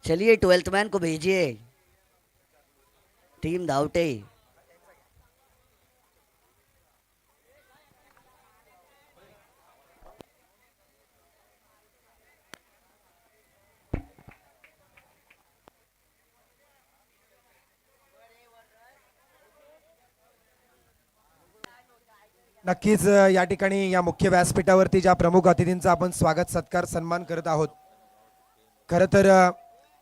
चलिए 12th man को भेजिए। टीम धावटे। नक्कीच या ठिकाणी या मुख्य व्यासपीठावरती ज्या प्रमुख अतिथींचा आपण स्वागत सत्कार सन्मान करत आहोत. खरं तर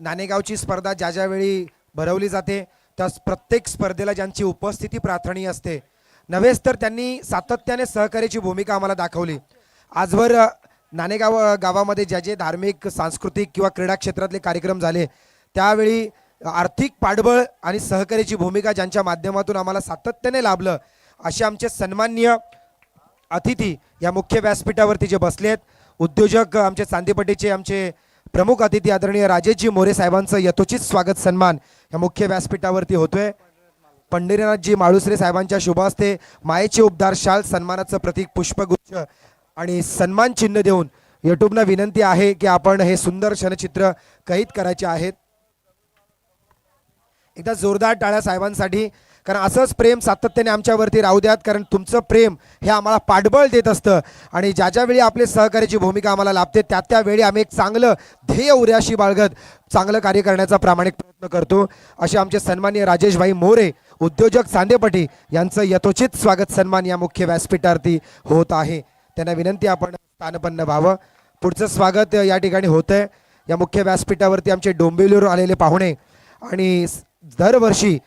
नाणेगावची स्पर्धा ज्या ज्यावेळी भरवली जाते त्या प्रत्येक स्पर्धेला ज्यांची उपस्थिती प्रार्थनीय असते नव्हेच तर त्यांनी सातत्याने सहकार्याची भूमिका आम्हाला दाखवली. आजवर नाणेगाव गावामध्ये ज्या जे धार्मिक सांस्कृतिक किंवा क्रीडा क्षेत्रातले कार्यक्रम झाले त्यावेळी आर्थिक पाठबळ आणि सहकार्याची भूमिका ज्यांच्या माध्यमातून आम्हाला सातत्याने लाभलं असे आमचे सन्माननीय अतिथी या मुख्य व्यासपीठावरती जे बसलेत उद्योजक आमचे चांदीपट्टीचे आमचे प्रमुख अतिथी आदरणीय राजेशजी मोरे साहेबांचं यथोचित स्वागत सन्मान या मुख्य व्यासपीठावरती होतोय. पंढरीनाथजी माळुसरे साहेबांच्या शुभ हस्ते मायेचे उपदार शाल सन्मानाचं प्रतीक पुष्पगुच्छ आणि सन्मान चिन्ह देऊन युट्यूबना विनंती आहे की आपण हे सुंदर क्षणचित्र कैद करायचे आहेत. एकदा जोरदार टाळ्या साहेबांसाठी, कारण असंच प्रेम सातत्याने आमच्यावरती राहू द्यात, कारण तुमचं प्रेम हे आम्हाला पाठबळ देत असतं आणि ज्या ज्यावेळी आपले सहकार्याची भूमिका आम्हाला लाभते त्या त्यावेळी आम्ही एक चांगलं ध्येय उर्याशी बाळगत चांगलं कार्य करण्याचा प्रामाणिक प्रयत्न करतो. असे आमचे सन्माननीय राजेशभाई मोरे उद्योजक चांदेपटी यांचं यथोचित स्वागत सन्मान या मुख्य व्यासपीठावरती होत आहे. त्यांना विनंती आपण स्थानपन्न व्हावं. पुढचं स्वागत या ठिकाणी होतं आहे. या मुख्य व्यासपीठावरती आमचे डोंबिवलीवरून आलेले पाहुणे आणि दरवर्षी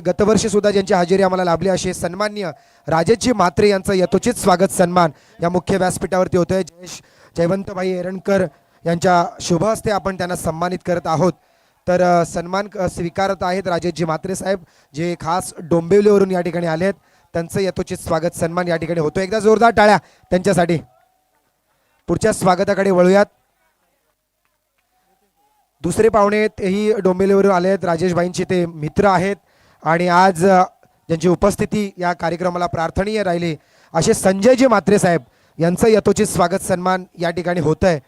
गतवर्षी सुद्धा ज्यांची हजेरी आम्हाला लाभली असे सन्माननीय राजेशजी म्हात्रे यांचं यथोचित स्वागत सन्मान या मुख्य व्यासपीठावरती होतोय. जयवंतभाई एरणकर यांच्या शुभ हस्ते आपण त्यांना सन्मानित करत आहोत. तर सन्मान स्वीकारत आहेत राजेशजी म्हात्रे साहेब जे खास डोंबिवलीवरून या ठिकाणी आले आहेत. त्यांचं यथोचित स्वागत सन्मान या ठिकाणी होतो. एकदा जोरदार टाळ्या त्यांच्यासाठी. पुढच्या स्वागताकडे वळूयात. दुसरे पाहुणे तेही डोंबिवलीवरून आले आहेत. राजेशभाईंचे ते मित्र आहेत आणि आज ज्यांची उपस्थिती या कार्यक्रमाला प्रार्थनीय राहिली असे संजयजी म्हात्रे साहेब यांचं यथोचित स्वागत सन्मान या ठिकाणी होत आहे.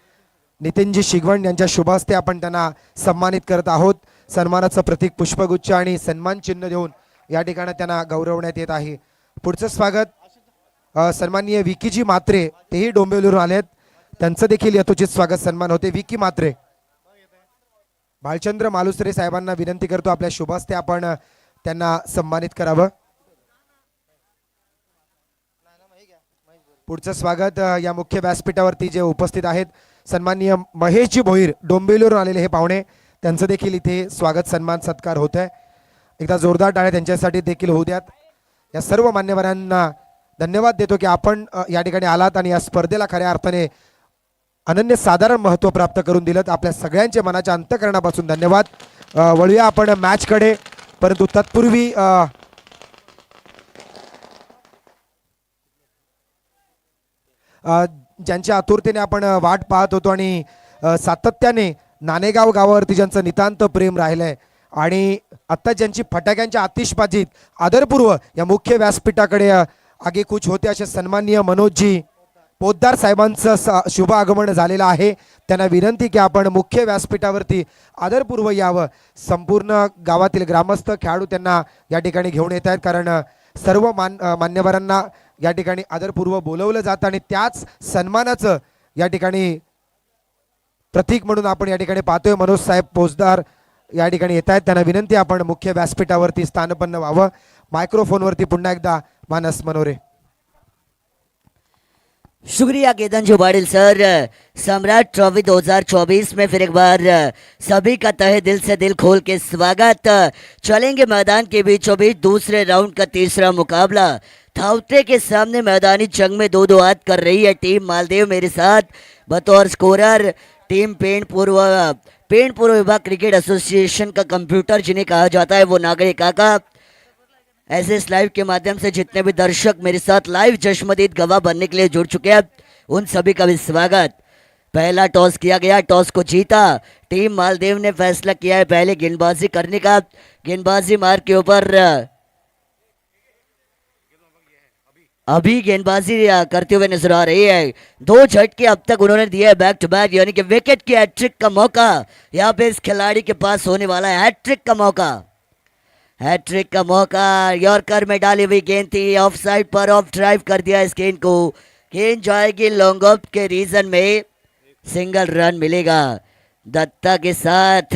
नितीनजी शिगवण यांच्या शुभ हस्ते आपण त्यांना सन्मानित करत आहोत. सन्मानाचं प्रतीक पुष्पगुच्छ आणि सन्मान चिन्ह देऊन या ठिकाणी त्यांना गौरवण्यात येत आहे. पुढचं स्वागत सन्माननीय विकीजी म्हात्रे तेही डोंबिवलीवरून आलेत. त्यांचं देखील यथोचित स्वागत सन्मान होते. विकी म्हात्रे. भालचंद्र मालुसरे साहेबांना विनंती करतो आपल्या शुभ हस्ते आपण त्यांना सन्मानित करावं. पुढचं स्वागत या मुख्य व्यासपीठावरती जे उपस्थित आहेत सन्माननीय महेशजी भोईर डोंबिवलीवरून आलेले हे पाहुणे त्यांचं देखील इथे स्वागत सन्मान सत्कार होत आहे. एकदा जोरदार टाळ्या त्यांच्यासाठी देखील होऊ द्यात. या सर्व मान्यवरांना धन्यवाद देतो की आपण या ठिकाणी आलात आणि या स्पर्धेला खऱ्या अर्थाने अनन्यसाधारण महत्त्व प्राप्त करून दिलं. आपल्या सगळ्यांच्या मनाच्या अंतःकरणापासून धन्यवाद. वळूया आपण मॅचकडे, परंतु तत्पूर्वी ज्यांच्या आतुरतेने आपण वाट पाहत होतो आणि सातत्याने नाणेगाव गावावरती ज्यांचं नितांत प्रेम राहिलंय आणि आत्ता ज्यांची फटाक्यांच्या आतिषबाजीत आदरपूर्व या मुख्य व्यासपीठाकडे आगेकूच होते असे सन्माननीय मनोजजी पोद्दार साहेबांचं शुभ आगमन झालेलं आहे. त्यांना विनंती की आपण मुख्य व्यासपीठावरती आदरपूर्व यावं. संपूर्ण गावातील ग्रामस्थ खेळाडू त्यांना या ठिकाणी घेऊन येत आहेत, कारण सर्व मान्यवरांना या ठिकाणी आदरपूर्व बोलवलं जातं आणि त्याच सन्मानाचं या ठिकाणी प्रतीक म्हणून आपण या ठिकाणी पाहतोय. मनोज साहेब पोद्दार या ठिकाणी येत आहेत. त्यांना विनंती आपण मुख्य व्यासपीठावरती स्थानपन्न व्हावं. मायक्रोफोनवरती पुन्हा एकदा मानस मनोरे. शुक्रिया केतन पाटिल सर. सम्राट ट्रॉफी 2024 में फिर एक बार सभी का तहे दिल से दिल खोल के स्वागत. चलेंगे मैदान के बीचों बीच दूसरे राउंड का तीसरा मुकाबला. थाउते के सामने मैदानी जंग में 2-2 हाथ कर रही है टीम मालदेव. मेरे साथ बतौर स्कोरर टीम पेंटपुर विभाग क्रिकेट एसोसिएशन का कंप्यूटर जिन्हें कहा जाता है वो नागरिक काका. ऐसे इस लाइव के माध्यम से जितने भी दर्शक मेरे साथ लाइव चश्मदीद गवाह बनने के लिए जुड़ चुके हैं उन सभी का भी स्वागत. पहला टॉस किया गया, टॉस को जीता टीम मालदेव ने. फैसला किया है पहले गेंदबाजी करने का. गेंदबाजी मार के ऊपर अभी गेंदबाजी करते हुए नजर आ रही है। 2 झटके अब तक उन्होंने दिए बैक टू बैक, यानी कि विकेट की हैट्रिक का मौका यहाँ पे इस खिलाड़ी के पास होने वाला है। हैट्रिक का मौका, हैट्रिक का मौका। यॉर्कर में डाली हुई गेंद थी, of side per of drive कर दिया इस गेंद को। गेंद जाएगी लॉन्ग ऑफ के रीजन में, सिंगल रन मिलेगा दत्ता के साथ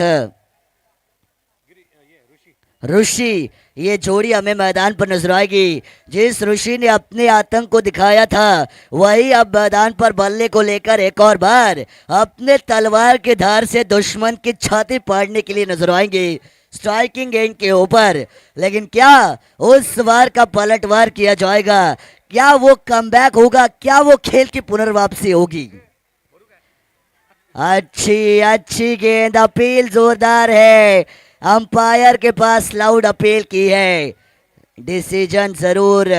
ऋषि। ये जोड़ी हमें मैदान पर नजर आएगी। जिस ऋषि ने अपने आतंक को दिखाया था वही अब मैदान पर बल्ले को लेकर एक और बार अपने तलवार की धार से दुश्मन की छाती पाड़ने के लिए नजर आएंगे स्ट्राइकिंग एंड के ऊपर। लेकिन क्या उस वार का पलटवार किया जाएगा? क्या वो कमबैक होगा? क्या वो खेल की पुनर्वापसी होगी? अच्छी अच्छी गेंद, अपील जोरदार है। अंपायर के पास लाउड अपील की है, डिसीजन जरूर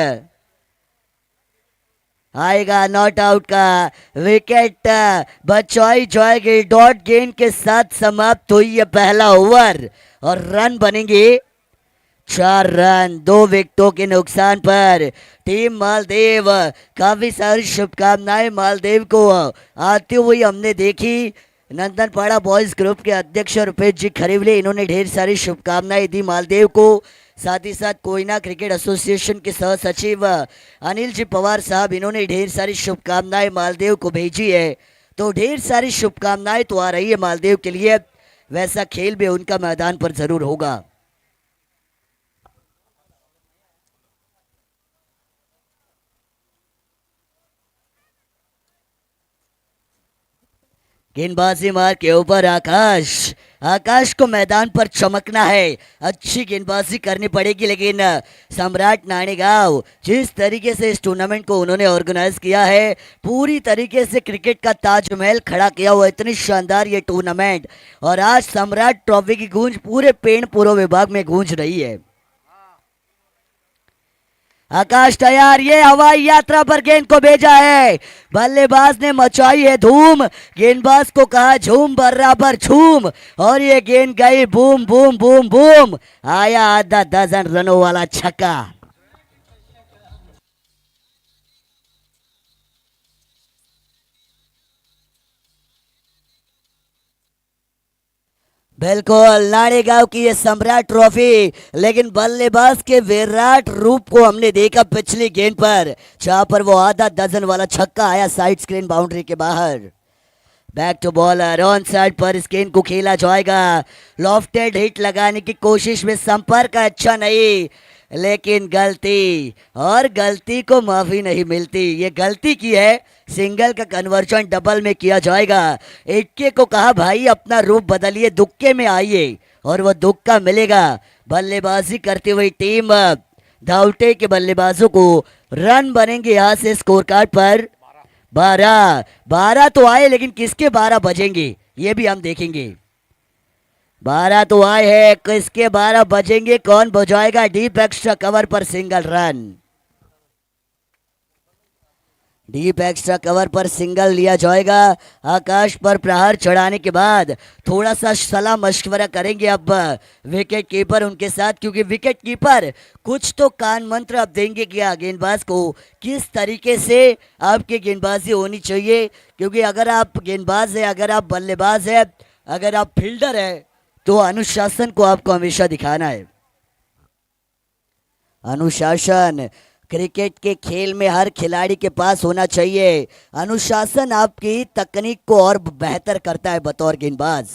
आएगा नॉट आउट का। विकेट बचाई जाएगी। डॉट गेंद के साथ समाप्त हुई है पहला ओवर और रन बनेंगे 4 रन 2 विकेटों के नुकसान पर। टीम मालदेव, काफी सारी शुभकामनाएं मालदेव को आती हुई हमने देखी। नंदनपाड़ा बॉयज ग्रुप के अध्यक्ष रुपेश जी खरीवले, इन्होंने ढेर सारी शुभकामनाएं दी मालदेव को। साथ ही साथ कोयना क्रिकेट एसोसिएशन के सह सचिव अनिल जी पवार साहब, इन्होंने ढेर सारी शुभकामनाएं मालदेव को भेजी है। तो ढेर सारी शुभकामनाएं तो आ रही है मालदेव के लिए, वैसा खेल भी उनका मैदान पर जरूर होगा। गेंदबाजी मार के ऊपर आकाश, आकाश को मैदान पर चमकना है, अच्छी गेंदबाजी करनी पड़ेगी। लेकिन सम्राट नाणेगांव जिस तरीके से इस टूर्नामेंट को उन्होंने ऑर्गेनाइज किया है, पूरी तरीके से क्रिकेट का ताजमहल खड़ा किया हुआ, इतनी शानदार ये टूर्नामेंट। और आज सम्राट ट्रॉफी की गूंज पूरे पेड़ पूर्व विभाग में गूंज रही है। आकाश तैयार, ये हवाई यात्रा पर गेंद को भेजा है, बल्लेबाज ने मचाई है धूम, गेंदबाज को कहा झूम बराबर झूम, और ये गेंद गई बूम बूम बूम बूम, आया आधा दर्जन रनों वाला छक्का। बिल्कुल नाड़ेगांव की ये सम्राट ट्रॉफी, लेकिन बल्लेबाज के विराट रूप को हमने देखा पिछली गेंद पर, जहां पर वो आधा दर्जन वाला छक्का आया साइड स्क्रीन बाउंड्री के बाहर। Back to bowler, on side पर इस गेंद को खेला जाएगा। लॉफ्टेड हिट लगाने की कोशिश में संपर्क अच्छा नहीं, लेकिन गलती, और गलती को माफी नहीं मिलती। ये गलती की है, सिंगल का कन्वर्जन डबल में किया जाएगा। इक्के को कहा भाई अपना रूप बदलिए, दुक्के में आइए, और वो दुक्का मिलेगा। बल्लेबाजी करती हुई टीम धावटे के बल्लेबाजों को रन बनेंगे यहाँ से स्कोर कार्ड पर 12 तो आए, लेकिन किसके 12 बजेंगे ये भी हम देखेंगे। 12 तो आए हैं, किसके 12 बजेंगे, कौन बजाएगा डीप एक्स्ट्रा कवर पर single run. Deep extra cover पर सिंगल लिया जाएगा। आकाश पर प्रहार चढ़ाने के बाद थोड़ा सा सलाह मशवरा करेंगे अब विकेट कीपर उनके साथ, क्योंकि विकेट कीपर कुछ तो कान मंत्र अब देंगे क्या गेंदबाज को, किस तरीके से आपकी गेंदबाजी होनी चाहिए। क्योंकि अगर आप गेंदबाज है, अगर आप बल्लेबाज है, अगर आप फील्डर है, तो अनुशासन को आपको हमेशा दिखाना है। अनुशासन क्रिकेट के खेल में हर खिलाड़ी के पास होना चाहिए। अनुशासन आपकी तकनीक को और बेहतर करता है बतौर गेंदबाज।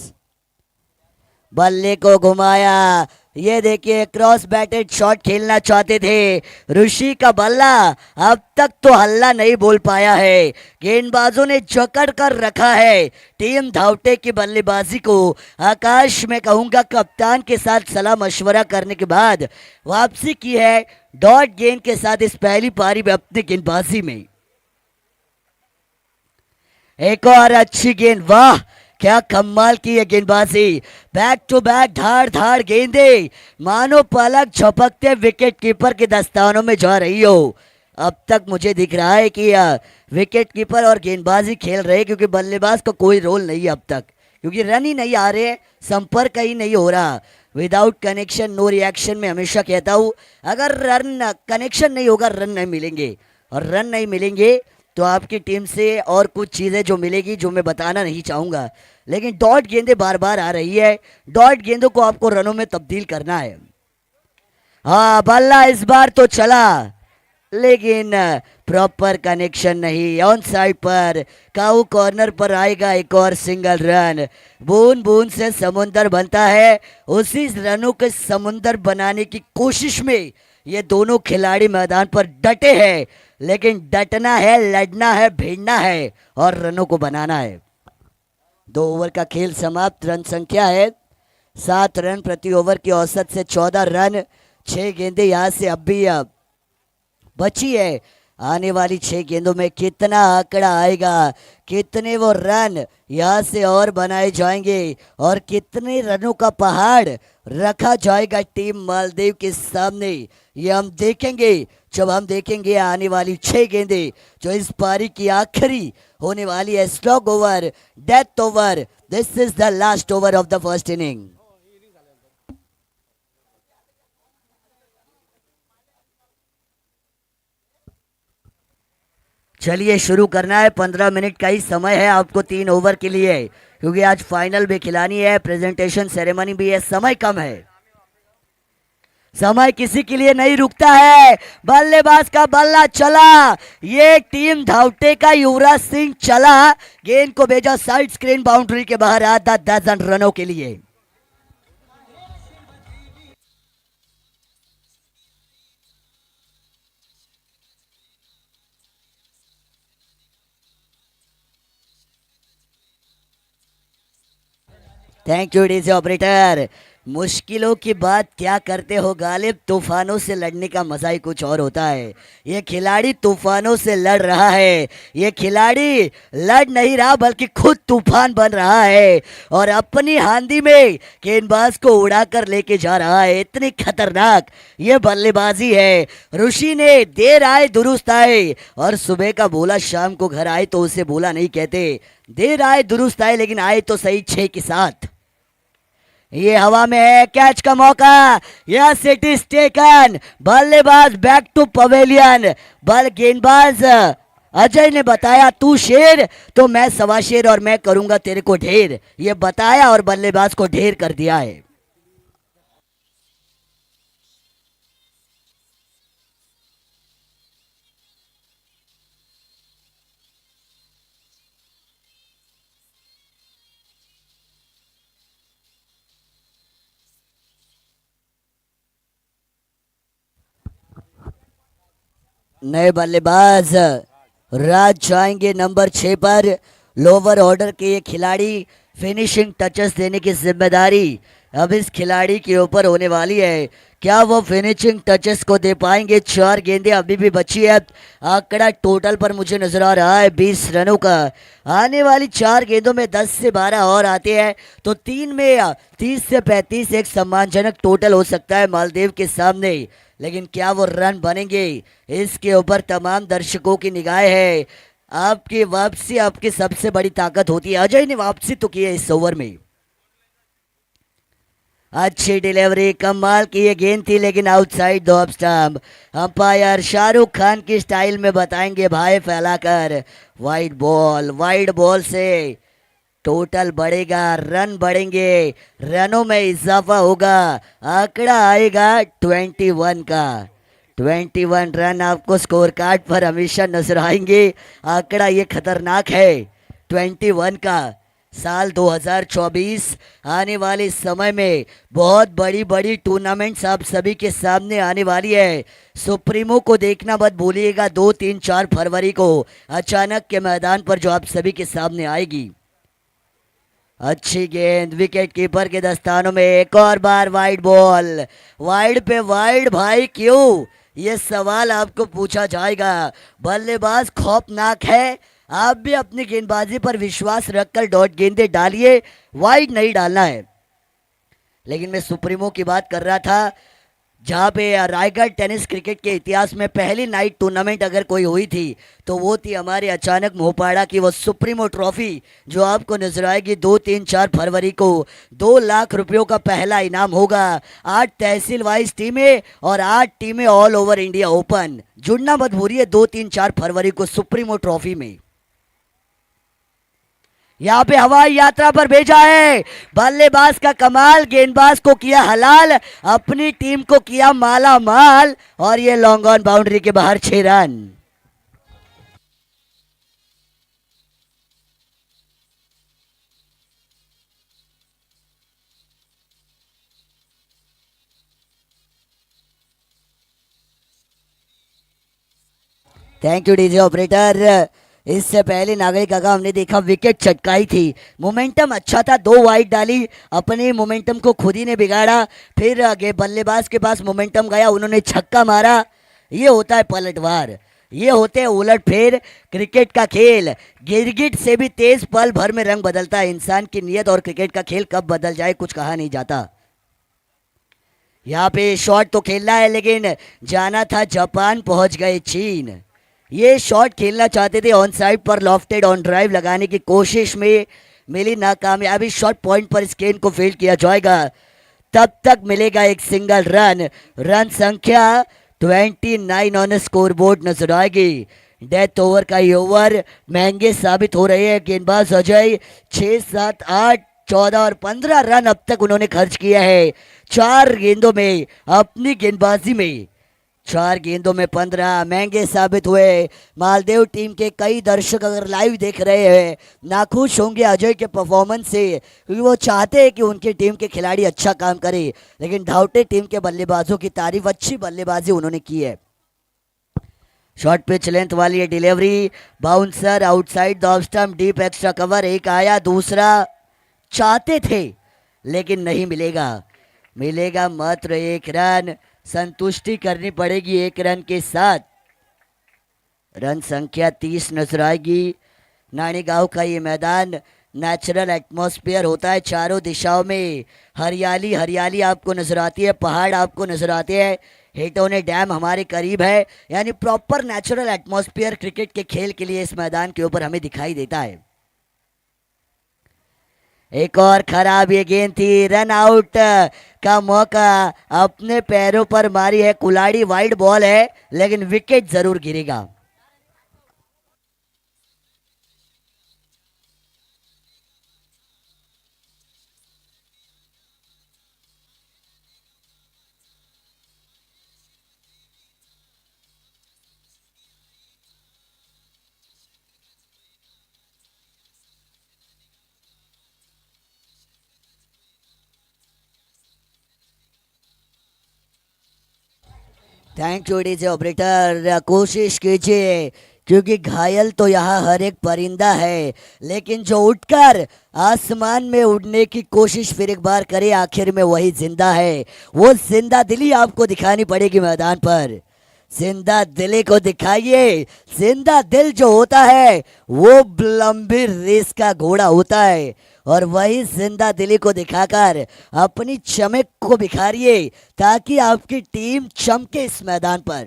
बल्ले को घुमाया, ये देखिए क्रॉस बैटेड शॉट खेलना चाहते थे, ऋषि का बल्ला अब तक तो हल्ला नहीं बोल पाया है। गेंदबाजों ने जकड़ कर रखा है टीम धावटे की बल्लेबाजी को। आकाश में कहूंगा कप्तान के साथ सलाह मशवरा करने के बाद वापसी की है डॉट गेंद के साथ इस पहली पारी में अपनी गेंदबाजी में। एक और अच्छी गेंद, वाह क्या कमाल की है गेंदबाजी, बैक टू बैक धाड़ धाड़ गेंदे, मानो पलक झपकते विकेट कीपर के दस्तानों में जा रही हो। अब तक मुझे दिख रहा है कि विकेट कीपर और गेंदबाजी खेल रहे, क्योंकि बल्लेबाज का कोई रोल नहीं है अब तक, क्योंकि रन ही नहीं आ रहे, संपर्क ही नहीं हो रहा। विदाउट कनेक्शन नो रिएक्शन में हमेशा कहता हूँ, अगर रन कनेक्शन नहीं होगा रन नहीं मिलेंगे। और रन नहीं मिलेंगे तो आपकी टीम से और कुछ चीज़ें जो मिलेगी जो मैं बताना नहीं चाहूँगा, लेकिन डॉट गेंदें बार बार आ रही है, डॉट गेंदों को आपको रनों में तब्दील करना है। हाँ, बल्ला इस बार तो चला लेकिन प्रॉपर कनेक्शन नहीं। ऑन साइड पर काऊ कॉर्नर पर आएगा एक और सिंगल रन। बूंद बूंद से समुंदर बनता है, उसी रनों के समुंदर बनाने की कोशिश में ये दोनों खिलाड़ी मैदान पर डटे हैं, लेकिन डटना है, लड़ना है, भिड़ना है और रनों को बनाना है। 2 ओवर का खेल समाप्त। रन संख्या है 7 रन प्रति ओवर की औसत से 14 रन। 6 गेंदें यहाँ से अब भी बची है। आने वाली 6 गेंदों में कितना आंकड़ा आएगा, कितने वो रन यहाँ से और बनाए जाएंगे और कितने रनों का पहाड़ रखा जाएगा टीम मालदीव के सामने, ये हम देखेंगे जब हम देखेंगे आने वाली 6 गेंदें जो इस पारी की आखिरी होने वाली है। Slog over, death over, this is the last over of the first inning. चलिए शुरू करना है। 15 मिनट का ही समय है आपको 3 ओवर के लिए, क्योंकि आज फाइनल भी खिलानी है, प्रेजेंटेशन सेरेमनी भी है, समय कम है। समय किसी के लिए नहीं रुकता है। बल्लेबाज का बल्ला चला, ये टीम धावटे का युवराज सिंह चला, गेंद को भेजा साइड स्क्रीन बाउंड्री के बाहर आधा डजन रनों के लिए। Thank you DJ operator. मुश्किलों की बात क्या करते हो गालिब, तूफानों से लड़ने का मजा ही कुछ और होता है। ये खिलाड़ी तूफानों से लड़ रहा है, ये खिलाड़ी लड़ नहीं रहा बल्कि खुद तूफान बन रहा है और अपनी हांदी में गेंदबाज को उड़ाकर लेके जा रहा है। इतनी खतरनाक ये बल्लेबाजी है। ऋषि ने देर आए दुरुस्त आए, और सुबह का बोला शाम को घर आए तो उसे बोला नहीं कहते। देर आए दुरुस्त आए, लेकिन आए तो सही 6 के साथ। ये हवा में है, कैच का मौका, यस इट इज टेकन। बल्लेबाज बैक टू पवेलियन। बल गेंदबाज अजय ने बताया तू शेर तो मैं सवा शेर और मैं करूंगा तेरे को ढेर, ये बताया और बल्लेबाज को ढेर कर दिया है। नए बल्लेबाज राज जाएंगे नंबर 6 पर। लोअर ऑर्डर के ये खिलाड़ी, फिनिशिंग टचेस देने की जिम्मेदारी अब इस खिलाड़ी के ऊपर होने वाली है। क्या वो फिनिशिंग टचेस को दे पाएंगे? 4 गेंदें अभी भी बची है। आंकड़ा टोटल पर मुझे नजर आ रहा है 20 रनों का। आने वाली 4 गेंदों में 10 से 12 और आते हैं तो 3 में 30 से 35 एक सम्मानजनक टोटल हो सकता है मालदीव के सामने। लेकिन क्या वो रन बनेंगे, इसके ऊपर तमाम दर्शकों की निगाहें है। आपकी वापसी आपकी सबसे बड़ी ताकत होती है। अजय ने वापसी तो की है इस ओवर में, अच्छी डिलीवरी, कमाल की ये गेंद थी लेकिन outside the off stump. Umpire Shahrukh Khan की स्टाइल में बताएंगे भाई फैलाकर, वाइड बॉल से टोटल बढ़ेगा, रन बढ़ेंगे, रनों में इजाफा होगा, आंकड़ा आएगा 21 का। 21 रन आपको स्कोर कार्ड पर हमेशा नजर आएंगे। आंकड़ा ये खतरनाक है 21 का। साल 2024 आने वाले समय में बहुत बड़ी बड़ी टूर्नामेंट्स आप सभी के सामने आने वाली है। सुप्रीमो को देखना मत भूलिएगा 2, 3, 4 फरवरी को अचानक के मैदान पर जो आप सभी के सामने आएगी। अच्छी गेंद, विकेट कीपर के दस्तानों में, एक और बार वाइड बॉल। वाइड पे वाइड भाई क्यों, ये सवाल आपको पूछा जाएगा। बल्लेबाज खौफनाक है, आप भी अपनी गेंदबाजी पर विश्वास रखकर डॉट गेंदें डालिए, वाइड नहीं डालना है। लेकिन मैं सुप्रीमो की बात कर रहा था, जहाँ पे रायगढ़ टेनिस क्रिकेट के इतिहास में पहली नाइट टूर्नामेंट अगर कोई हुई थी तो वो थी हमारे अचानक मोपाड़ा की वो सुप्रीमो ट्रॉफी, जो आपको नजर आएगी 2, 3, 4 फरवरी को। 2 लाख रुपयों का पहला इनाम होगा। 8 तहसील वाइज टीमें और 8 टीमें ऑल ओवर इंडिया ओपन। जुड़ना मत भूलिए 2, 3, 4 फरवरी को सुप्रीमो ट्रॉफी में। यहाँ पे हवाई यात्रा पर भेजा है, बल्लेबाज का कमाल, गेंदबाज को किया हलाल, अपनी टीम को किया माला माल, और ये लॉन्ग ऑन बाउंड्री के बाहर 6 run. Thank you DJ operator. इससे पहले नागरिक काका हमने देखा विकेट चटकाई थी, मोमेंटम अच्छा था, 2 वाइड डाली, अपने मोमेंटम को खुद ही ने बिगाड़ा, फिर आगे बल्लेबाज के पास मोमेंटम गया, उन्होंने छक्का मारा। ये होता है पलटवार, ये होते हैं उलटफेर, क्रिकेट का खेल। गिरगिट से भी तेज पल भर में रंग बदलता है। इंसान की नीयत और क्रिकेट का खेल कब बदल जाए कुछ कहा नहीं जाता। यहाँ पे शॉट तो खेलना है, लेकिन जाना था जापान, पहुंच गए चीन। ये शॉट खेलना चाहते थे on side per, lofted on drive लगाने की कोशिश में मिली नाकामयाबी। शॉट पॉइंट पर स्केन को फील्ड किया जाएगा, तब तक मिलेगा एक सिंगल रन। रन संख्या 29 ऑन स्कोरबोर्ड नजर आएगी। डेथ ओवर का ये ओवर महंगे साबित हो रहे हैं। गेंदबाज अजय 6, 7, 8, 14 और 15 रन अब तक उन्होंने खर्च किया है 4 गेंदों में। अपनी गेंदबाजी में 4 गेंदों में 15 महंगे साबित हुए। मालदेव टीम के कई दर्शक अगर लाइव देख रहे हैं नाखुश होंगे अजय के परफॉर्मेंस से, क्योंकि वो चाहते हैं कि उनकी टीम के खिलाड़ी अच्छा काम करे, लेकिन धावटे टीम के बल्लेबाजों की तारीफ, अच्छी बल्लेबाजी उन्होंने की है। शॉर्ट पिच लेंथ वाली है delivery, bouncer outside the off stump, deep extra cover, एक आया, दूसरा चाहते थे लेकिन नहीं मिलेगा। मिलेगा मात्र 1 रन, संतुष्टि करनी पड़ेगी 1 रन के साथ। रन संख्या 30 नजर आएगी। नानी गांव का ये मैदान नेचुरल एटमॉस्फेयर होता है, चारों दिशाओं में हरियाली हरियाली आपको नजर आती है, पहाड़ आपको नजर आते हैं, हेटोने डैम हमारे करीब है, यानी प्रॉपर नेचुरल एटमॉस्फेयर क्रिकेट के खेल के लिए इस मैदान के ऊपर हमें दिखाई देता है। एक और खराब ये गेंद थी, रन आउट का मौका अपने पैरों पर मारी है कुलाड़ी, वाइड बॉल है लेकिन विकेट जरूर गिरेगा। Thank you DJ operator. कोशिश कीजिए, क्योंकि घायल तो यहाँ हर एक परिंदा है, लेकिन जो उठकर आसमान में उड़ने की कोशिश फिर एक बार करे आखिर में वही जिंदा है। वो जिंदा दिली आपको दिखानी पड़ेगी मैदान पर। जिंदा दिली को दिखाइए। जिंदा दिल जो होता है वो लंबी रेस का घोड़ा होता है, और वही जिंदा दिली को दिखाकर अपनी चमक को बिखारिए ताकि आपकी टीम चमके इस मैदान पर।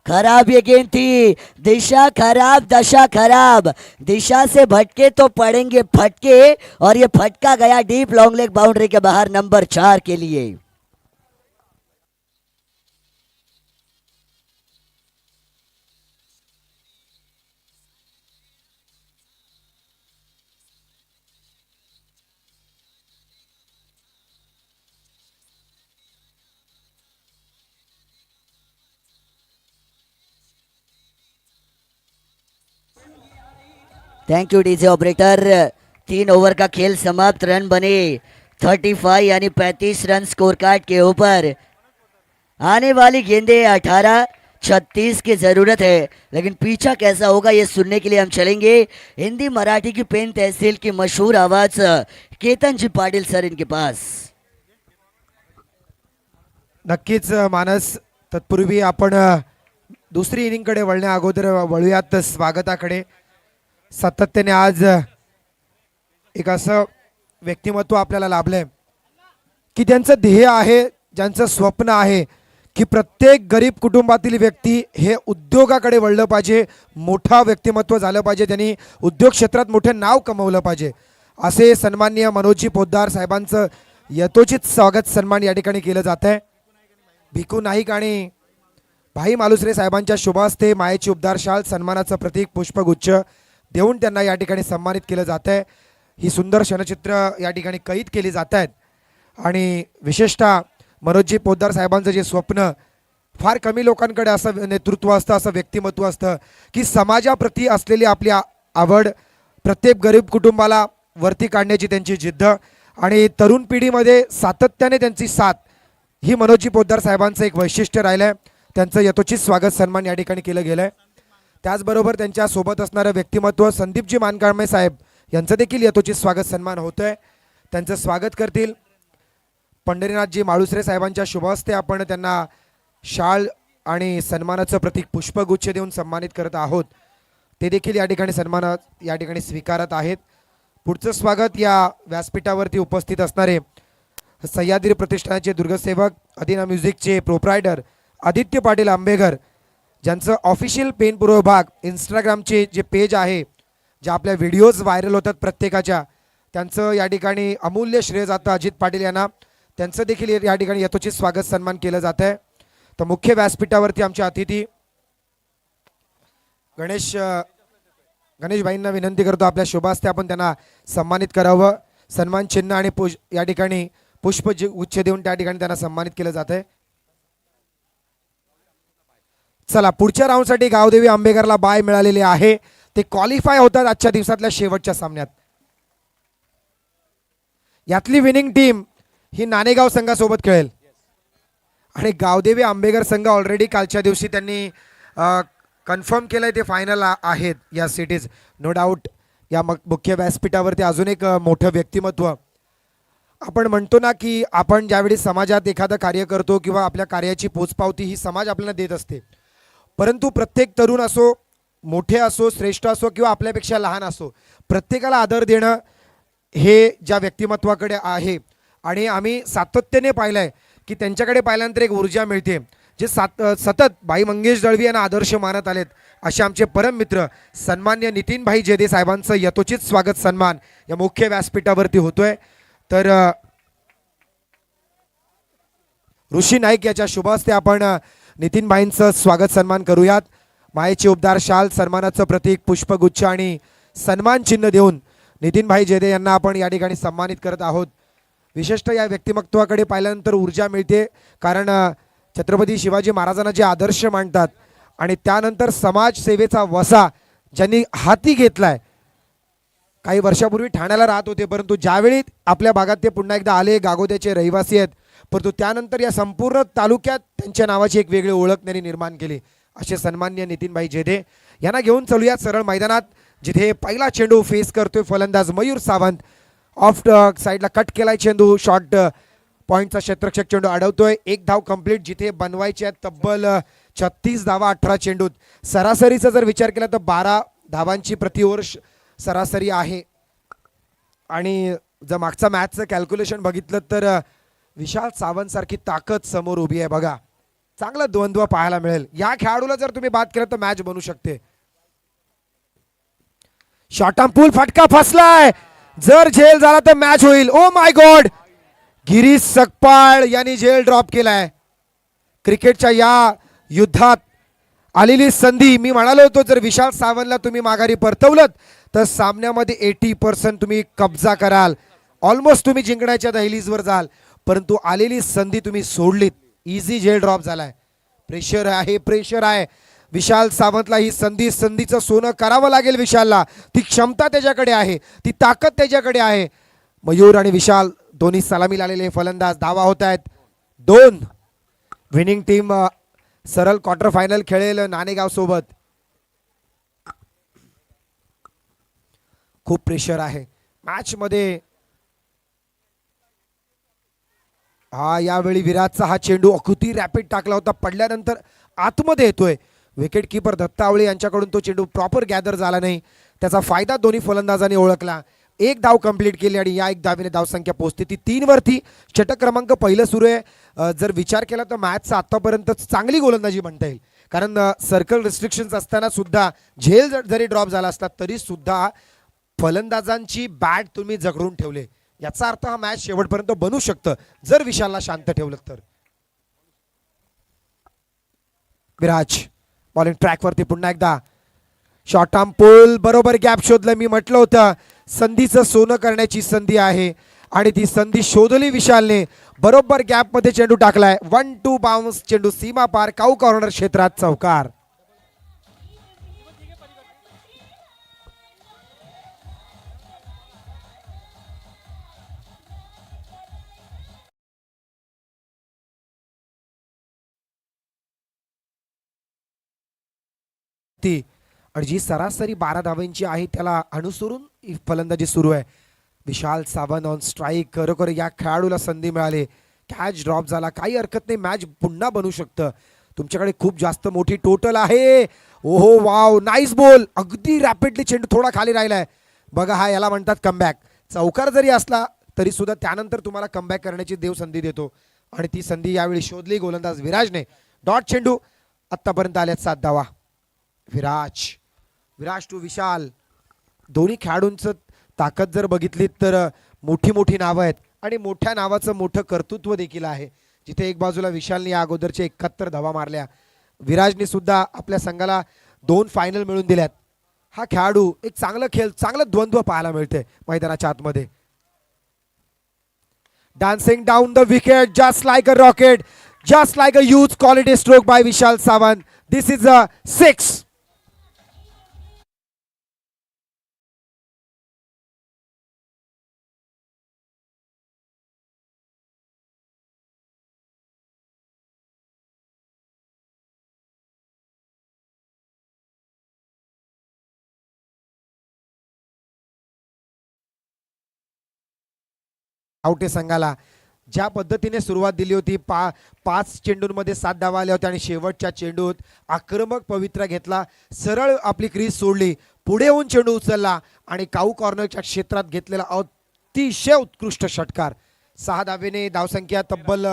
खराब ये गेंद थी, दिशा खराब दशा खराब, दिशा से भटके तो पड़ेंगे फटके, और ये फटका गया डीप लॉन्ग लेग बाउंड्री के बाहर नंबर 4 के लिए। Thank you DJ operator. 3 over का खेल समाप्त, रन बने 35 यानी 35 रन स्कोर कार्ड के ऊपर। आने वाली गेंदे 18, 36 की जरूरत है, लेकिन पीछा कैसा होगा ये सुनने के लिए हम चलेंगे हिंदी मराठी की पेन तहसील की मशहूर आवाज केतन जी पाटील सर इनके पास। नक्कीच मानस, तत्पूर्वी आपण दुसरी इनिंगकडे वळण्या अगोदर वळूयात स्वागताकडे। सातत्याने आज एक असं व्यक्तिमत्व आपल्याला लाभलंय की त्यांचं ध्येय आहे ज्यांचं स्वप्न आहे की प्रत्येक गरीब कुटुंबातील व्यक्ती हे उद्योगाकडे वळलं पाहिजे, मोठा व्यक्तिमत्व झालं पाहिजे, त्यांनी उद्योग क्षेत्रात मोठे नाव कमवलं पाहिजे, असे सन्माननीय मनोजी पोद्दार साहेबांचं यथोचित स्वागत सन्मान या ठिकाणी केलं जात आहे. भिकू नाईक आणि भाई मालुसरे साहेबांच्या शुभ हस्ते मायेची उबदार शाल सन्मानाचं प्रतीक पुष्पगुच्छ देऊन त्यांना या ठिकाणी सन्मानित केलं जात आहे. ही सुंदर क्षणचित्र या ठिकाणी कैद केली जात आहेत आणि विशेषतः मनोजी पोद्दार साहेबांचं जे स्वप्न, फार कमी लोकांकडे असं नेतृत्व असतं, असं व्यक्तिमत्व असतं की समाजाप्रती असलेली आपली आवड, प्रत्येक गरीब कुटुंबाला वरती काढण्याची त्यांची जिद्द आणि तरुण पिढीमध्ये सातत्याने त्यांची साथ, ही मनोजी पोद्दार साहेबांचं एक वैशिष्ट्य राहिलं आहे. त्यांचं यथोचित स्वागत सन्मान या ठिकाणी केलं गेलं आहे. त्याचबरोबर त्यांच्यासोबत असणारं व्यक्तिमत्व संदीपजी मानकाळमे साहेब यांचं देखील यथोचित स्वागत सन्मान होतं आहे. त्यांचं स्वागत करतील पंढरीनाथजी माळुसरे साहेबांच्या शुभ हस्ते आपण त्यांना शाल आणि सन्मानाचं प्रतीक पुष्पगुच्छ देऊन सन्मानित करत आहोत. ते देखील या ठिकाणी सन्मान या ठिकाणी स्वीकारत आहेत. पुढचं स्वागत या व्यासपीठावरती उपस्थित असणारे सह्याद्री प्रतिष्ठानाचे दुर्गसेवक, अदिना म्युझिकचे प्रोप्रायटर आदित्य पाटील आंबेघर, ज्यांचं ऑफिशियल पेनपूर्व भाग इंस्टाग्रामचे जे पेज आहे, जे आपल्या व्हिडिओज व्हायरल होतात प्रत्येकाच्या, त्यांचं या ठिकाणी अमूल्य श्रेय जातं अजित पाटील यांना. त्यांचं देखील या ठिकाणी यथोचित स्वागत सन्मान केलं जात आहे. तर मुख्य व्यासपीठावरती आमचे अतिथी गणेशभाईंना विनंती करतो आपल्या शुभास्ते आपण त्यांना सन्मानित करावं. सन्मान चिन्ह आणि या ठिकाणी पुष्प गुच्छ देऊन त्या ठिकाणी त्यांना सन्मानित केलं जात आहे. चला, पुढच्या राऊंडसाठी गावदेवी आंबेघरला बाय मिळालेले आहे. ते क्वालिफाय होतात आजच्या दिवसातल्या शेवटच्या सामन्यात. यातली विनिंग टीम ही नाणेगाव संघासोबत खेळेल आणि गावदेवी आंबेघर संघ ऑलरेडी कालच्या दिवशी त्यांनी कन्फर्म केलंय ते फायनल आहेत या सिटीज. नो डाऊट या मुख्य व्यासपीठावरती अजून एक मोठं व्यक्तिमत्व. आपण म्हणतो ना की आपण ज्यावेळी समाजात एखादं कार्य करतो किंवा आपल्या कार्याची पोचपावती ही समाज आपल्याला देत असते, परंतु प्रत्येक तरुण असो, मोठे असो, श्रेष्ठ असो किंवा आपल्यापेक्षा लहान असो, प्रत्येकाला आदर देणं हे ज्या व्यक्तिमत्वाकडे आहे. आणि आम्ही सातत्याने पाहिलं आहे की त्यांच्याकडे पाहिल्यानंतर एक ऊर्जा मिळते, जे सतत भाई मंगेश दळवी यांना आदर्श मानत आलेत असे आमचे परम मित्र सन्मान्य नितीनभाई जेदे साहेबांचं यथोचित स्वागत सन्मान या मुख्य व्यासपीठावरती होतोय. तर ऋषी नाईक याच्या शुभ हस्ते आपण नितीनभाईंचं स्वागत सन्मान करूयात. मायेची उबदार शाल, सन्मानाचं प्रतीक पुष्पगुच्छ आणि सन्मान चिन्ह देऊन नितीनभाई जेदे यांना आपण या ठिकाणी सन्मानित करत आहोत. विशेषतः या व्यक्तिमत्वाकडे पाहिल्यानंतर ऊर्जा मिळते, कारण छत्रपती शिवाजी महाराजांना जे आदर्श मांडतात आणि त्यानंतर समाजसेवेचा वसा ज्यांनी हाती घेतलाय. काही वर्षापूर्वी ठाण्याला राहत होते, परंतु ज्यावेळी आपल्या भागात ते पुन्हा एकदा आले, गागोद्याचे रहिवासी आहेत, परंतु त्यानंतर या संपूर्ण तालुक्यात त्यांच्या नावाची एक वेगळी ओळख त्यांनी निर्माण केली. असे सन्मान्य नितीनभाई जेदे यांना घेऊन चलूयात सरळ मैदानात, जिथे पहिला चेंडू फेस करतोय फलंदाज मयूर सावंत. ऑफ साईडला कट केलाय चेंडू, शॉर्ट पॉईंटचा क्षेत्ररक्षक चेंडू अडवतोय. एक धाव कंप्लीट, जिथे बनवायचे आहेत तब्बल 36 धावा 18 चेंडूत. सरासरीचा जर विचार केला तर 12 धावांची प्रति ओव्हर सरासरी आहे. आणि जर मागचा मॅचचं कॅल्क्युलेशन बघितलं तर विशाल सावंत सारखी ताकद समोर उभी आहे बघा. चांगला द्वंद्व पाहायला मिळेल. या खेळाडूला जर तुम्ही बाद केलं तर मॅच बनू शकते. शॉर्ट आर्म पूल फटका फसलाय, जर झेल झाला तर मॅच होईल. Oh my God, Girish Sakpal यांनी झेल ड्रॉप केलाय. क्रिकेटच्या या युद्धात आलेली संधी, मी म्हणालो होतो जर विशाल सावंतला तुम्ही माघारी परतवलत तर सामन्यामध्ये 80% तुम्ही कब्जा कराल, ऑलमोस्ट तुम्ही जिंकण्याच्या दहलीजवर जाल, परंतु आलेली संधी तुम्ही सोडलीत. इझी झेल ड्रॉप झालाय. प्रेशर आहे, प्रेशर आहे. विशाल सावंतला ही संधीचं सोनं करावं लागेल. विशालला ती क्षमता त्याच्याकडे आहे, ती ताकद त्याच्याकडे आहे. मयूर आणि विशाल दोन्ही सलामी आलेले फलंदाज. धावा होत आहेत 2. विनिंग टीम सरळ क्वार्टर फायनल खेळेल नाणेगाव सोबत. खूप प्रेशर आहे मॅच मध्ये. यावेळी विराटचा हा चेंडू अकुती रॅपिड टाकला होता, पडल्यानंतर आतमध्ये येतोय. विकेट किपर दत्ता आवळे यांच्याकडून तो चेंडू प्रॉपर गॅदर झाला नाही, त्याचा फायदा दोन्ही फलंदाजांनी ओळखला. एक धाव कंप्लीट केली आणि या एक धावेने धावसंख्या पोहोचते ती 3 वरती. षटक क्रमांक पहिलं सुरू आहे. जर विचार केला तर मॅचचा आतापर्यंत चांगली गोलंदाजी म्हणता येईल, कारण सर्कल रिस्ट्रिक्शन्स असताना सुद्धा झेल जरी ड्रॉप झाला असता तरी सुद्धा फलंदाजांची बॅट तुम्ही जगडून ठेवले, याचा अर्थ हा मॅच शेवटपर्यंत बनू शकतं जर विशालला शांत ठेवलं तर. विराज बॉलिंग ट्रॅकवरती पुन्हा एकदा शॉर्ट आर्म पुल, बरोबर गॅप शोधलं. मी म्हटलं होतं संधीचं सोनं करण्याची संधी आहे आणि ती संधी शोधली विशालने. बरोबर गॅप मध्ये चेंडू टाकलाय. 1-2 बाउन्स, चेंडू सीमा पार, काऊ कॉर्नर क्षेत्रात चौकार. ती आणि जी सरासरी 12 धावांची आहे त्याला अनुसरून ही फलंदाजी सुरू आहे. विशाल सावंत ऑन स्ट्राईक. खरोखर या खेळाडूला संधी मिळाली. कॅच ड्रॉप झाला, काही हरकत नाही, मॅच पुन्हा बनू शकतं. तुमच्याकडे खूप जास्त मोठी टोटल आहे. ओहो वाव, नाईस बॉल. अगदी रॅपिडली चेंडू थोडा खाली राहिलाय बघा. हा याला म्हणतात कमबॅक. चौकार जरी असला तरी सुद्धा त्यानंतर तुम्हाला कमबॅक करण्याची देव संधी देतो आणि ती संधी यावेळी शोधली गोलंदाज विराजने. डॉट चेंडू. आतापर्यंत आल्यात 7 धावा. विराज टू विशाल. दोन्ही खेळाडूंचं ताकद जर बघितली तर मोठी मोठी नावं आहेत आणि मोठ्या नावाचं मोठं कर्तृत्व देखील आहे. जिथे एक बाजूला विशालने या अगोदरचे 71 धावा मारल्या, विराजने सुद्धा आपल्या संघाला 2 फायनल मिळवून दिल्यात. हा खेळाडू एक चांगलं द्वंद्व पाहायला मिळते मैदानाच्या आतमध्ये. Dancing down the wicket just like a rocket, just like a huge quality stroke bye Vishal Sawant. This is a 6. Awate संघाला ज्या पद्धतीने सुरुवात दिली होती, 5 चेंडूंमध्ये 7 धावा आल्या होत्या आणि शेवटच्या चेंडूत आक्रमक पवित्रा घेतला, सरळ आपली क्रीज सोडली, पुढे येऊन चेंडू उचलला आणि काऊ कॉर्नरच्या क्षेत्रात घेतलेला अतिशय उत्कृष्ट षटकार. 6 धावेने धावसंख्या तब्बल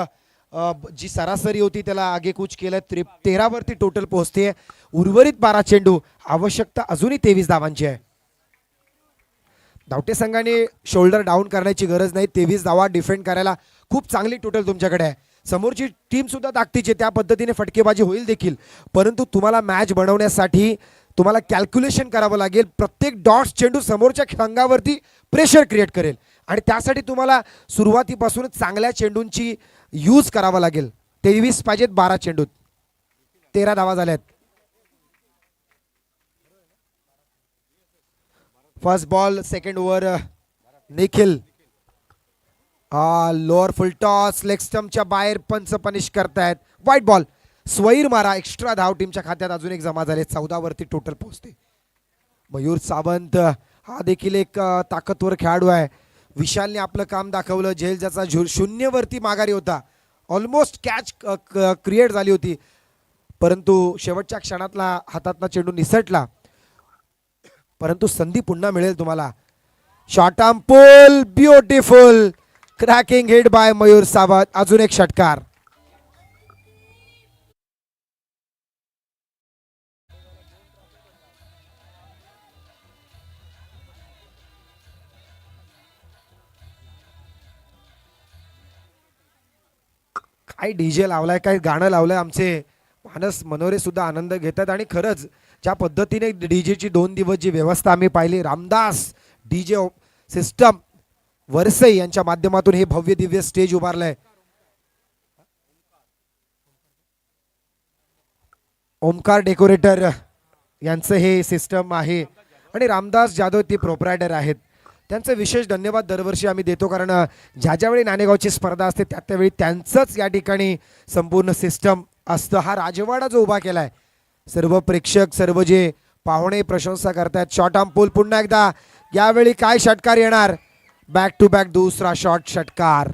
जी सरासरी होती त्याला आगेकूच केलं. 13 वरती टोटल पोहोचते. उर्वरित 12 चेंडू, आवश्यकता अजूनही 23 धावांची आहे. धावटे संघाने शोल्डर डाऊन करण्याची गरज नाही. 23 धावा डिफेंड करायला खूप चांगली टोटल तुमच्याकडे आहे. समोरची टीम सुद्धा ताकदीची, त्या पद्धतीने फटकेबाजी होईल देखील, परंतु तुम्हाला मॅच बनवण्यासाठी तुम्हाला कॅल्क्युलेशन करावं लागेल. प्रत्येक डॉट्स चेंडू समोरच्या संघावरती प्रेशर क्रिएट करेल आणि त्यासाठी तुम्हाला सुरुवातीपासूनच चांगल्या चेंडूंची यूज करावा लागेल. 23 पाहिजेत 12 चेंडूत. 13 धावा झाल्यात. First ball second over. Nikhil lower full toss, leg स्टंपच्या बाहेर पंच पनिश करतायत. White ball. स्वैर मारा. एक्स्ट्रा धाव टीमच्या खात्यात अजून एक जमा झाले. 14 वरती टोटल पोहोचते. मयूर सावंत हा देखील एक ताकदवर खेळाडू आहे. विशालने आपलं काम दाखवलं. झेल ज्याचा 0 वरती माघारी होता, ऑलमोस्ट कॅच क्रिएट झाली होती, परंतु शेवटच्या क्षणातला हातातला चेंडू निसटला. परंतु संधी पुन्हा मिळेल तुम्हाला. Short arm pull, beautiful cracking hit by Mayur Sawant. अजून एक षटकार. काय डीजे लावलाय, काय गाणं लावलंय. आमचे मानस मनोरे सुद्धा आनंद घेतात आणि खरंच ज्या पद्धतीने डीजेची 2 दिवस जी व्यवस्था आम्ही पाहिली, रामदास डीजे सिस्टम वरसई यांच्या माध्यमातून हे भव्य दिव्य स्टेज उभारलंय. ओमकार डेकोरेटर यांचं हे सिस्टम आहे आणि रामदास जाधव ते प्रोप्रायटर आहेत. त्यांचं विशेष धन्यवाद दरवर्षी आम्ही देतो, कारण ज्या ज्यावेळी नाणेगावची स्पर्धा असते त्यावेळी त्यांचंच या ठिकाणी संपूर्ण सिस्टम असतं. हा राजवाडा जो उभा केलाय, सर्व प्रेक्षक, सर्व जे पाहुणे प्रशंसा करतात. शॉर्ट आर्म पुल पुन्हा एकदा. यावेळी काय षटकार येणार. बॅक टू बॅक दुसरा शॉट षटकार.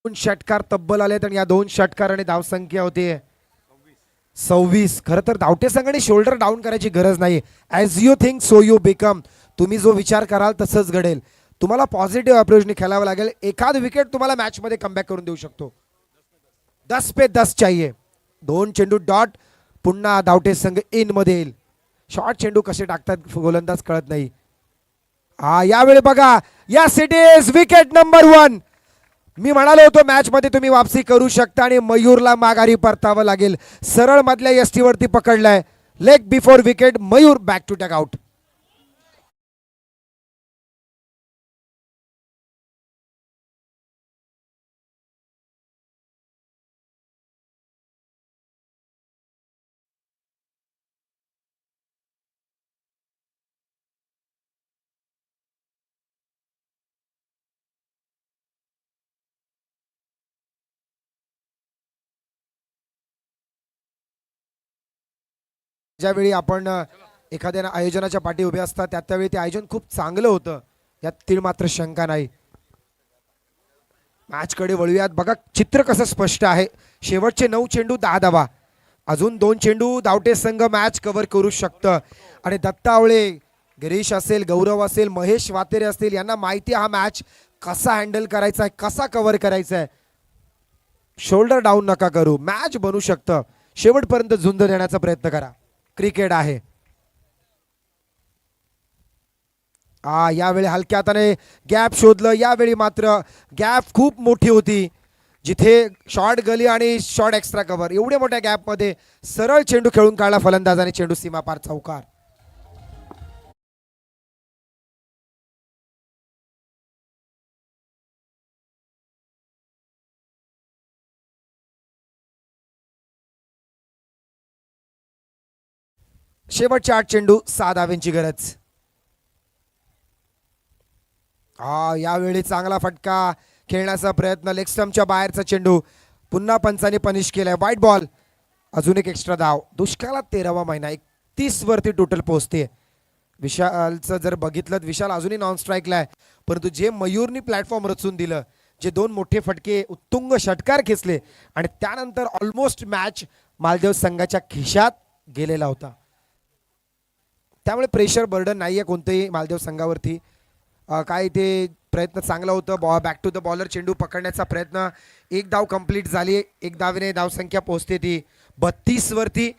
दोन षटकार तब्बल आलेत आणि या दोन षटकाराने धावसंख्या होती 26. खरं तर धावटे संघाने शोल्डर डाऊन करायची गरज नाही. As you think so you become. तुम्ही जो विचार कराल तसंच घडेल. तुम्हाला पॉझिटिव्ह अप्रोचने खेळावं लागेल. एखाद विकेट तुम्हाला मॅचमध्ये कमबॅक करून देऊ शकतो. 10 पे 10 चाहिए. दोन चेंडू डॉट. पुन्हा धावटे संघ इन मध्ये येईल. शॉर्ट चेंडू कसे टाकतात गोलंदाज कळत नाही. यावेळी बघा, yes it is wicket number 1. मी म्हणालो होतो मॅच मध्ये तुम्ही वापसी करू शकता आणि मयूरला माघारी परतावं लागेल. सरळ मधल्या यष्टीवरती पकडलाय. Leg before wicket. Mayur back to tag out. ज्यावेळी आपण एखाद्या आयोजनाच्या पाठी उभे असतात त्यावेळी ते आयोजन खूप चांगलं होतं, यात तीळ मात्र शंका नाही. मॅचकडे वळूयात. बघा चित्र कसं स्पष्ट आहे. शेवटचे 9 चेंडू 10 धावा. अजून 2 चेंडू धावटे संघ मॅच कव्हर करू शकतं. आणि दत्तावळे, गिरीश असेल, गौरव असेल, महेश वातेरे असतील, यांना माहिती हा मॅच कसा हँडल करायचा आहे, कसा कव्हर करायचा आहे. शोल्डर डाऊन नका करू. मॅच बनू शकतं. शेवटपर्यंत झुंज देण्याचा प्रयत्न करा. क्रिकेट आहे. यावेळी हलक्या हाताने गॅप शोधलं. यावेळी मात्र गॅप खूप मोठी होती. जिथे शॉर्ट गली आणि शॉर्ट एक्स्ट्रा कव्हर, एवढ्या मोठ्या गॅप मध्ये सरळ चेंडू खेळून काढला फलंदाजाने. चेंडू सीमापार चौकार. शेवटचे 8 चेंडू 6 धावांची गरज. यावेळी चांगला फटका खेळण्याचा प्रयत्न. लेग स्टंपच्या बाहेरचा चेंडू. पुन्हा पंचाने पनिश केलाय. वाईट बॉल. अजून एक एक्स्ट्रा धाव. दुष्काळात 13वा महिना. 31 वरती टोटल पोहोचते. विशालचं जर बघितलं, विशाल अजूनही नॉन स्ट्राईकला आहे, परंतु जे मयूरनी प्लॅटफॉर्म रचून दिलं, जे 2 मोठे फटके, उत्तुंग षटकार खेचले आणि त्यानंतर ऑलमोस्ट मॅच मालदेव संघाच्या खिशात गेलेला होता. त्यामुळे प्रेशर बर्डन नाहीये कोणतेही मालदेव संघावरती. काय ते प्रयत्न चांगला होतं. बॅक टू द बॉलर चेंडू पकडण्याचा प्रयत्न. एक धाव कंप्लीट झाली. एक धावेने धावसंख्या पोहोचते ती 32 वरती.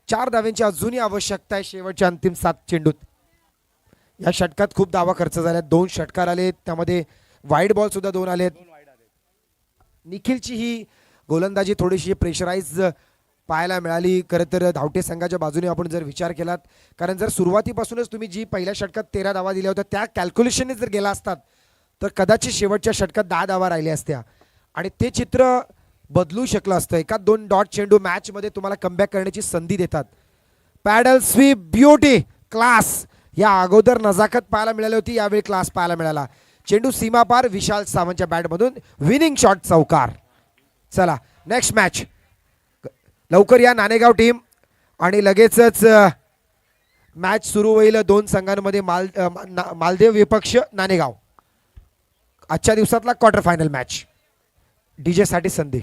4 धावांची अजूनही आवश्यकता आहे शेवटच्या अंतिम 7 चेंडूत. या षटकात खूप धावा खर्च झाल्या. 2 षटकार आले, त्यामध्ये वाईड बॉल सुद्धा 2 आलेत. निखिलची ही गोलंदाजी थोडीशी प्रेशराईज पाहायला मिळाली. खरं तर धावटे संघाच्या बाजूने आपण जर विचार केलात, कारण जर सुरुवातीपासूनच तुम्ही जी पहिल्या षटकात 13 धावा दिल्या होत्या त्या कॅल्क्युलेशनने जर गेला असतात तर कदाचित शेवटच्या षटकात 10 धावा राहिल्या असत्या आणि ते चित्र बदलू शकलं असतं. एका 2 डॉट चेंडू मॅचमध्ये तुम्हाला कमबॅक करण्याची संधी देतात. Paddle sweep beauty class. या अगोदर नजाकत पाहायला मिळाली होती, यावेळी क्लास पाहायला मिळाला. चेंडू सीमापार. विशाल सावंतच्या बॅटमधून विनिंग शॉट चौकार. चला नेक्स्ट मॅच. लवकर या नाणेगाव टीम आणि लगेचच मॅच सुरू होईल. 2 संघांमध्ये मालदेव विपक्ष नाणेगाव. आजच्या दिवसातला क्वार्टर फायनल मॅच. डीजे साठी संधी.